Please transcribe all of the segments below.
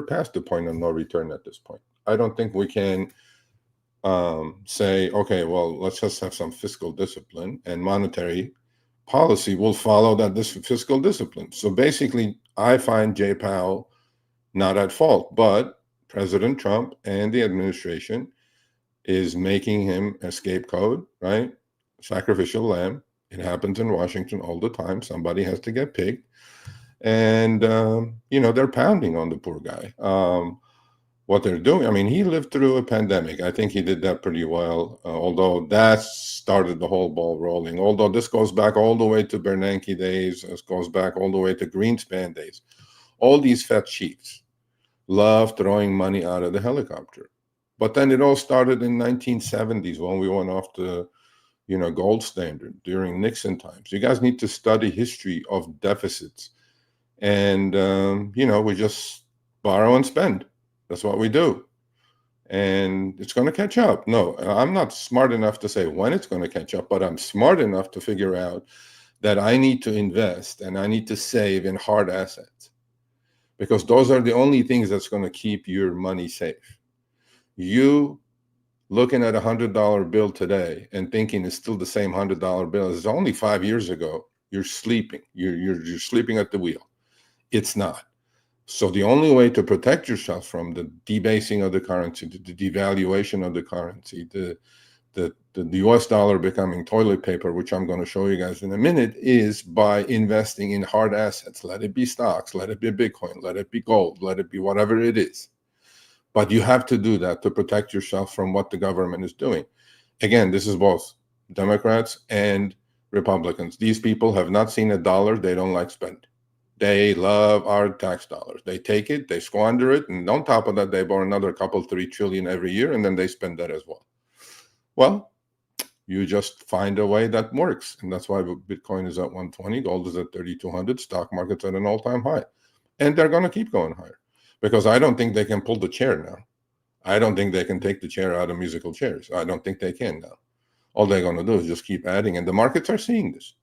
we're past the point of no return at this point. I don't think we can say, okay, well, let's just have some fiscal discipline, and monetary policy will follow that this fiscal discipline. So basically, I find Jay Powell not at fault, but President Trump and the administration is making him a scapegoat, right? Sacrificial lamb. It happens in Washington all the time. Somebody has to get picked. And, they're pounding on the poor guy. What they're doing, I mean, he lived through a pandemic. I think he did that pretty well, although that started the whole ball rolling. Although this goes back all the way to Bernanke days, this goes back all the way to Greenspan days. All these fat chiefs love throwing money out of the helicopter. But then it all started in 1970s when we went off the, gold standard during Nixon times. You guys need to study history of deficits. And, we just borrow and spend. That's what we do. And it's going to catch up. No, I'm not smart enough to say when it's going to catch up, but I'm smart enough to figure out that I need to invest and I need to save in hard assets, because those are the only things that's going to keep your money safe. You looking at $100 bill today and thinking it's still the same $100 bill as only 5 years ago, you're sleeping. You're sleeping at the wheel. It's not. So the only way to protect yourself from the debasing of the currency, the devaluation of the currency, the US dollar becoming toilet paper, which I'm going to show you guys in a minute, is by investing in hard assets. Let it be stocks, let it be Bitcoin, let it be gold, let it be whatever it is. But you have to do that to protect yourself from what the government is doing. Again, this is both Democrats and Republicans. These people have not seen a dollar they don't like spend. They love our tax dollars. They take it, they squander it, and on top of that, they borrow another $3 trillion every year, and then they spend that as well. Well, you just find a way that works, and that's why Bitcoin is at 120, gold is at 3,200, stock market's at an all-time high, and they're going to keep going higher, because I don't think they can pull the chair now. I don't think they can take the chair out of musical chairs. I don't think they can now. All they're going to do is just keep adding, and the markets are seeing this,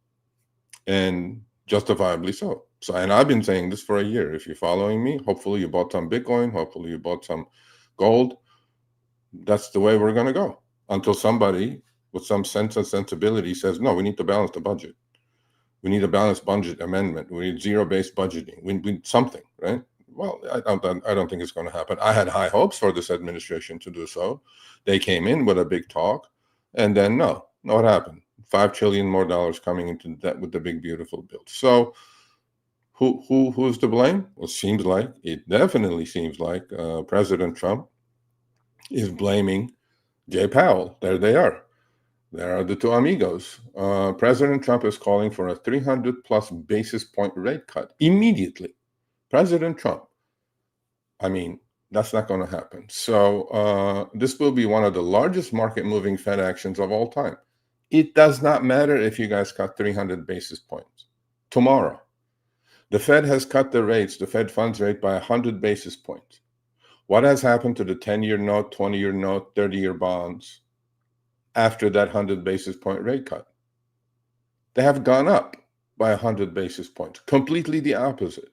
and justifiably so. And I've been saying this for a year. If you're following me, hopefully you bought some Bitcoin, hopefully you bought some gold. That's the way we're going to go until somebody with some sense and sensibility says, no, we need to balance the budget. We need a balanced budget amendment. We need zero-based budgeting. We need something, right? Well, I don't think it's going to happen. I had high hopes for this administration to do so. They came in with a big talk, and then no, what happened? $5 trillion more dollars coming into debt with the big beautiful bill. So who's to blame? Well, it definitely seems like President Trump is blaming Jay Powell. There they are. There are the two amigos. President Trump is calling for a 300+ basis point rate cut immediately. President Trump. I mean, that's not going to happen. So this will be one of the largest market-moving Fed actions of all time. It does not matter if you guys cut 300 basis points. Tomorrow, the Fed has cut the rates, the Fed funds rate, by 100 basis points. What has happened to the 10-year note, 20-year note, 30-year bonds after that 100 basis point rate cut? They have gone up by 100 basis points, completely the opposite.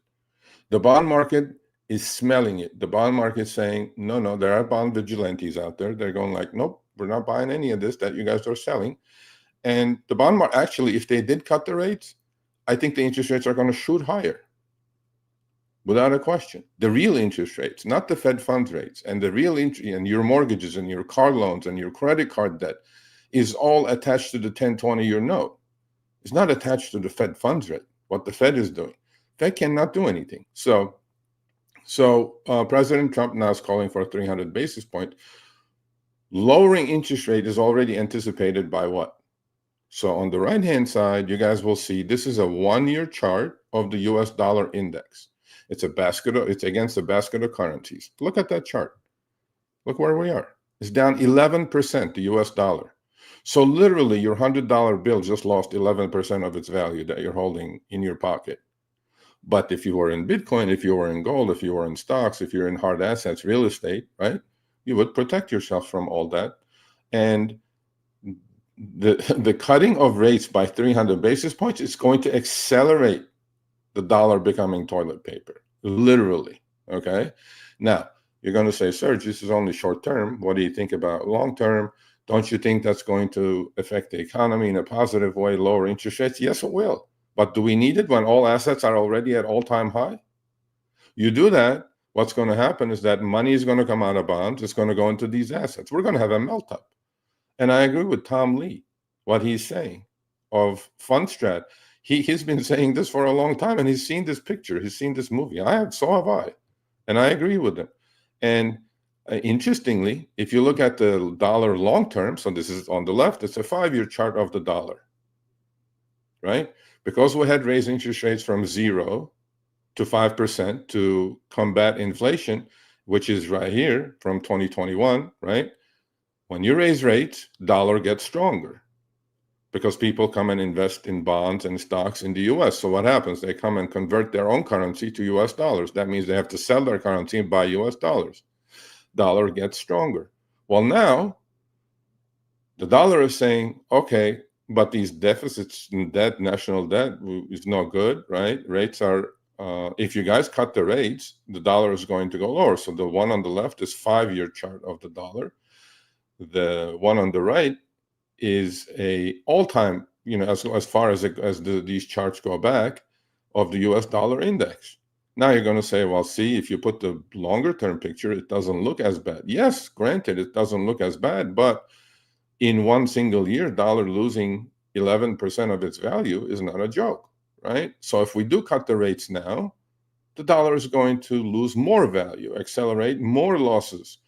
The bond market is smelling it. The bond market is saying, no, there are bond vigilantes out there. They're going like, nope, we're not buying any of this that you guys are selling. And the bond market, actually, if they did cut the rates, I think the interest rates are going to shoot higher, without a question. The real interest rates, not the Fed funds rates, and the real interest, and your mortgages and your car loans and your credit card debt is all attached to the 10, 20-year note. It's not attached to the Fed funds rate, what the Fed is doing. Fed cannot do anything. So President Trump now is calling for a 300 basis point. Lowering interest rate is already anticipated by what? So on the right-hand side, you guys will see this is a 1-year chart of the US dollar index. It's against a basket of currencies. Look at that chart. Look where we are. It's down 11%, the US dollar. So literally your $100 bill just lost 11% of its value that you're holding in your pocket. But if you were in Bitcoin, if you were in gold, if you were in stocks, if you're in hard assets, real estate, right, you would protect yourself from all that. And the cutting of rates by 300 basis points is going to accelerate the dollar becoming toilet paper, literally, okay? Now, you're going to say, Serge, this is only short term. What do you think about long term? Don't you think that's going to affect the economy in a positive way, lower interest rates? Yes, it will. But do we need it when all assets are already at all-time high? You do that, what's going to happen is that money is going to come out of bonds. It's going to go into these assets. We're going to have a melt up. And I agree with Tom Lee, what he's saying of Fundstrat. He's been saying this for a long time, and he's seen this picture. He's seen this movie. So have I. And I agree with him. And interestingly, if you look at the dollar long term, so this is on the left, it's a 5-year chart of the dollar, right? Because we had raised interest rates from 0 to 5% to combat inflation, which is right here from 2021, right? When you raise rates, dollar gets stronger because people come and invest in bonds and stocks in the US. So what happens? They come and convert their own currency to US dollars. That means they have to sell their currency and buy US dollars. Dollar gets stronger. Well, now the dollar is saying, okay, but these deficits in debt, national debt is no good, right? Rates are, if you guys cut the rates, the dollar is going to go lower. So the one on the left is 5-year chart of the dollar. The one on the right is a all-time, as far as these charts go back, of the US dollar index. Now you're going to say, well, see, if you put the longer term picture, it doesn't look as bad. Yes, granted, it doesn't look as bad, but in one single year, dollar losing 11% of its value is not a joke, right? So if we do cut the rates now, the dollar is going to lose more value, accelerate more losses.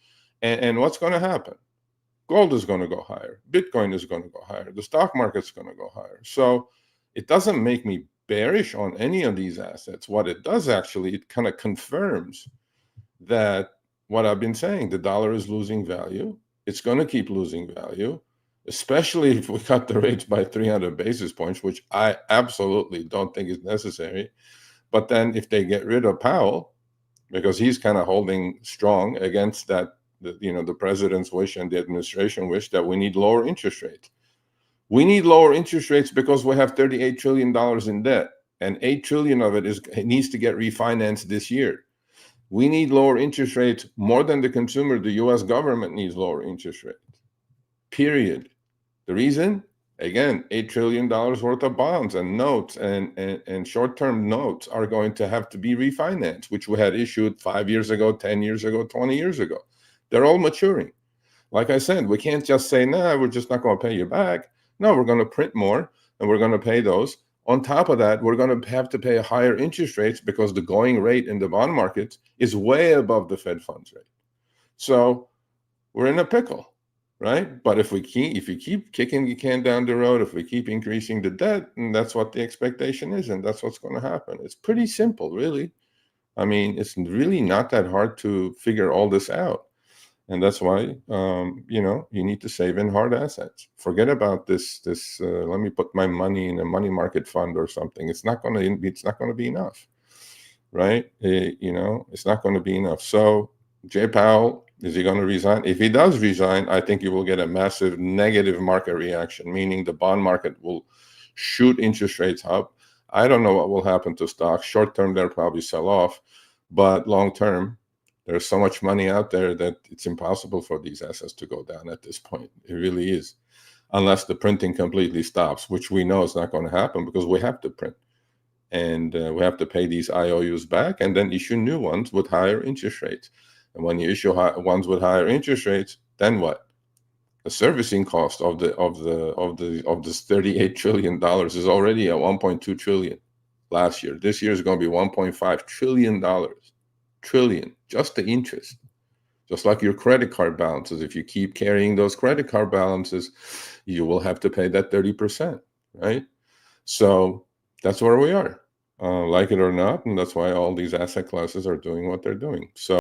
And what's going to happen? Gold is going to go higher. Bitcoin is going to go higher. The stock market's going to go higher. So it doesn't make me bearish on any of these assets. What it does actually, it kind of confirms that what I've been saying, the dollar is losing value. It's going to keep losing value, especially if we cut the rates by 300 basis points, which I absolutely don't think is necessary. But then if they get rid of Powell, because he's kind of holding strong against that, the president's wish and the administration wish that we need lower interest rates. We need lower interest rates because we have $38 trillion in debt, and $8 trillion of it needs to get refinanced this year. We need lower interest rates more than the consumer. The U.S. government needs lower interest rates, period. The reason? Again, $8 trillion worth of bonds and notes and short-term notes are going to have to be refinanced, which we had issued 5 years ago, 10 years ago, 20 years ago. They're all maturing. Like I said, we can't just say, nah, we're just not going to pay you back. No, we're going to print more and we're going to pay those. On top of that, we're going to have to pay higher interest rates because the going rate in the bond markets is way above the Fed funds rate. So we're in a pickle, right? But if you keep kicking the can down the road, if we keep increasing the debt, and that's what the expectation is, and that's what's going to happen. It's pretty simple, really. I mean, it's really not that hard to figure all this out. And that's why, you need to save in hard assets. Forget about this. Let me put my money in a money market fund or something. It's not going to be enough, right? It's not going to be enough. So, Jay Powell, is he going to resign? If he does resign, I think you will get a massive negative market reaction, meaning the bond market will shoot interest rates up. I don't know what will happen to stocks. Short term, they'll probably sell off, but long term, there's so much money out there that it's impossible for these assets to go down at this point. It really is, unless the printing completely stops, which we know is not going to happen because we have to print. And we have to pay these IOUs back and then issue new ones with higher interest rates. And when you issue ones with higher interest rates, then what? The servicing cost of this $38 trillion is already at $1.2 trillion last year. This year is going to be $1.5 trillion, just the interest. Just like your credit card balances. If you keep carrying those credit card balances, you will have to pay that 30%, right? So that's where we are, like it or not. And that's why all these asset classes are doing what they're doing. So